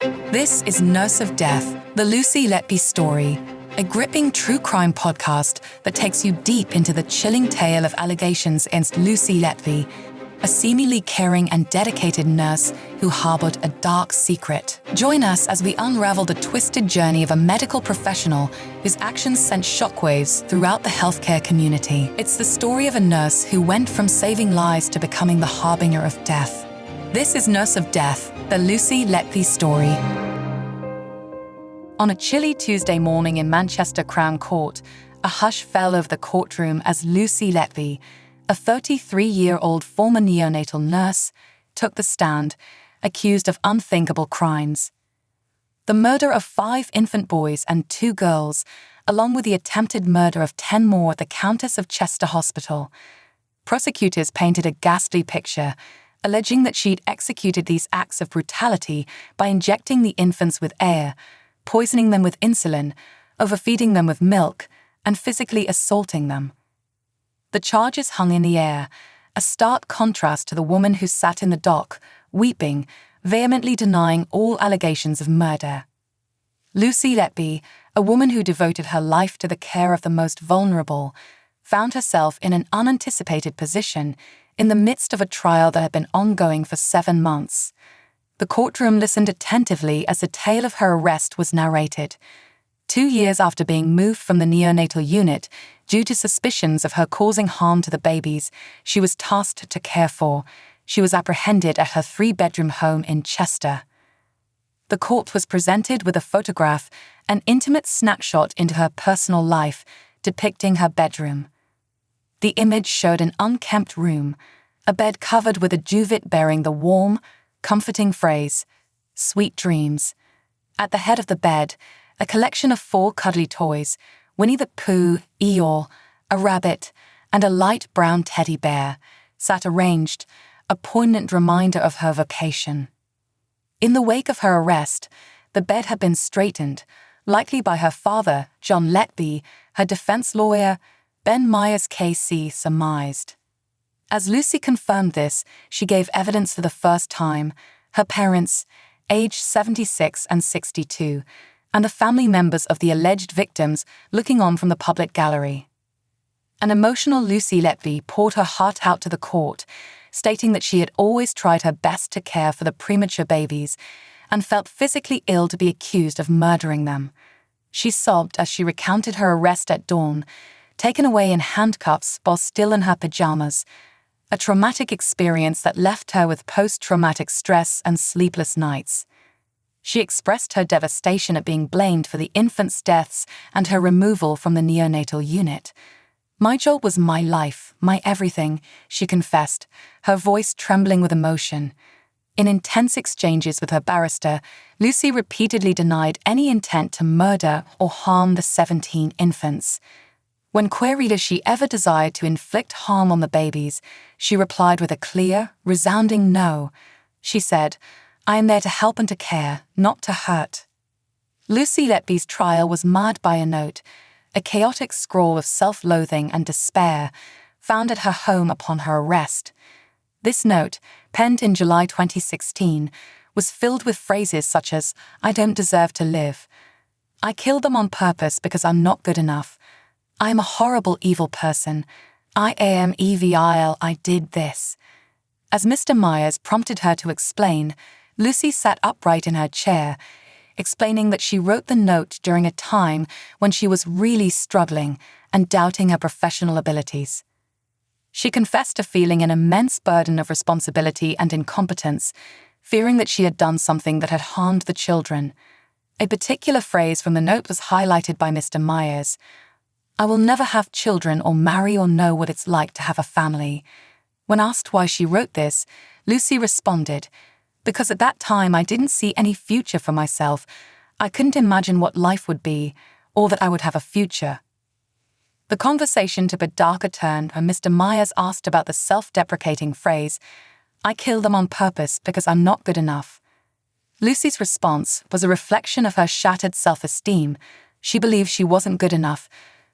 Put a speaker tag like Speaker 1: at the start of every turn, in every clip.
Speaker 1: This is Nurse of Death, the Lucy Letby story, a gripping true crime podcast that takes you deep into the chilling tale of allegations against Lucy Letby, a seemingly caring and dedicated nurse who harbored a dark secret. Join us as we unravel the twisted journey of a medical professional whose actions sent shockwaves throughout the healthcare community. It's the story of a nurse who went from saving lives to becoming the harbinger of death. This is Nurse of Death, the Lucy Letby story. On a chilly Tuesday morning in Manchester Crown Court, a hush fell over the courtroom as Lucy Letby, a 33-year-old former neonatal nurse, took the stand, accused of unthinkable crimes. The murder of 5 infant boys and 2 girls, along with the attempted murder of 10 more at the Countess of Chester Hospital. Prosecutors painted a ghastly picture, alleging that she'd executed these acts of brutality by injecting the infants with air, poisoning them with insulin, overfeeding them with milk, and physically assaulting them. The charges hung in the air, a stark contrast to the woman who sat in the dock, weeping, vehemently denying all allegations of murder. Lucy Letby, a woman who devoted her life to the care of the most vulnerable, found herself in an unanticipated position in the midst of a trial that had been ongoing for 7 months. The courtroom listened attentively as the tale of her arrest was narrated. 2 years after being moved from the neonatal unit due to suspicions of her causing harm to the babies she was tasked to care for, she was apprehended at her 3-bedroom home in Chester. The court was presented with a photograph, an intimate snapshot into her personal life, depicting her bedroom. The image showed an unkempt room, a bed covered with a duvet bearing the warm, comforting phrase, "Sweet dreams." At the head of the bed, a collection of 4 cuddly toys, Winnie the Pooh, Eeyore, a rabbit, and a light brown teddy bear, sat arranged, a poignant reminder of her vocation. In the wake of her arrest, the bed had been straightened, likely by her father, John Letby, her defense lawyer, Ben Myers KC surmised. As Lucy confirmed this, she gave evidence for the first time, her parents, aged 76 and 62, and the family members of the alleged victims looking on from the public gallery. An emotional Lucy Letby poured her heart out to the court, stating that she had always tried her best to care for the premature babies and felt physically ill to be accused of murdering them. She sobbed as she recounted her arrest at dawn, taken away in handcuffs while still in her pajamas, a traumatic experience that left her with post-traumatic stress and sleepless nights. She expressed her devastation at being blamed for the infants' deaths and her removal from the neonatal unit. "My job was my life, my everything," she confessed, her voice trembling with emotion. In intense exchanges with her barrister, Lucy repeatedly denied any intent to murder or harm the 17 infants. When queried if she ever desired to inflict harm on the babies, she replied with a clear, resounding no. She said, "I am there to help and to care, not to hurt." Lucy Letby's trial was marred by a note, a chaotic scrawl of self-loathing and despair, found at her home upon her arrest. This note, penned in July 2016, was filled with phrases such as, "I don't deserve to live," "I killed them on purpose because I'm not good enough," "I am a horrible, evil person," "I am evil, I did this." As Mr. Myers prompted her to explain, Lucy sat upright in her chair, explaining that she wrote the note during a time when she was really struggling and doubting her professional abilities. She confessed to feeling an immense burden of responsibility and incompetence, fearing that she had done something that had harmed the children. A particular phrase from the note was highlighted by Mr. Myers: "I will never have children or marry or know what it's like to have a family." When asked why she wrote this, Lucy responded, "Because at that time I didn't see any future for myself. I couldn't imagine what life would be, or that I would have a future." The conversation took a darker turn when Mr. Myers asked about the self-deprecating phrase, "I kill them on purpose because I'm not good enough." Lucy's response was a reflection of her shattered self-esteem. She believed she wasn't good enough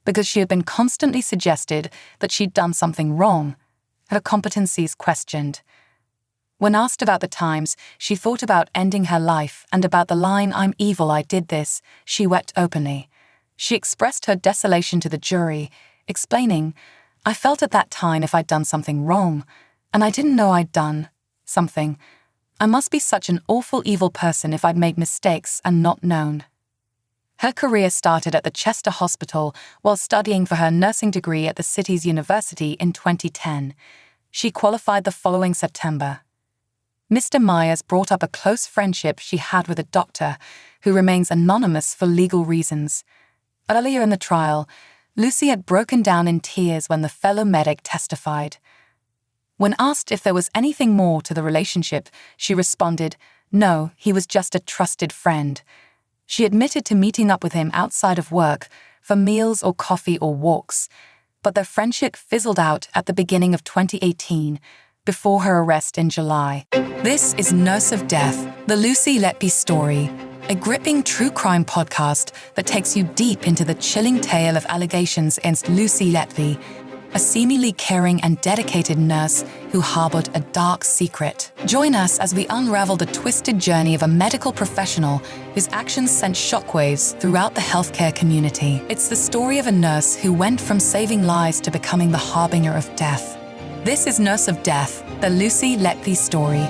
Speaker 1: because she had been constantly suggested that she'd done something wrong, her competencies questioned. When asked about the times she thought about ending her life and about the line, "I'm evil, I did this," she wept openly. She expressed her desolation to the jury, explaining, "I felt at that time if I'd done something wrong, and I didn't know I'd done something. I must be such an awful evil person if I'd made mistakes and not known." Her career started at the Chester Hospital while studying for her nursing degree at the city's university in 2010. She qualified the following September. Mr. Myers brought up a close friendship she had with a doctor who remains anonymous for legal reasons. Earlier in the trial, Lucy had broken down in tears when the fellow medic testified. When asked if there was anything more to the relationship, she responded, "No, he was just a trusted friend." She admitted to meeting up with him outside of work for meals or coffee or walks, but their friendship fizzled out at the beginning of 2018, before her arrest in July. This is Nurse of Death, the Lucy Letby story, a gripping true crime podcast that takes you deep into the chilling tale of allegations against Lucy Letby, a seemingly caring and dedicated nurse who harbored a dark secret. Join us as we unravel the twisted journey of a medical professional whose actions sent shockwaves throughout the healthcare community. It's the story of a nurse who went from saving lives to becoming the harbinger of death. This is Nurse of Death, the Lucy Letby story.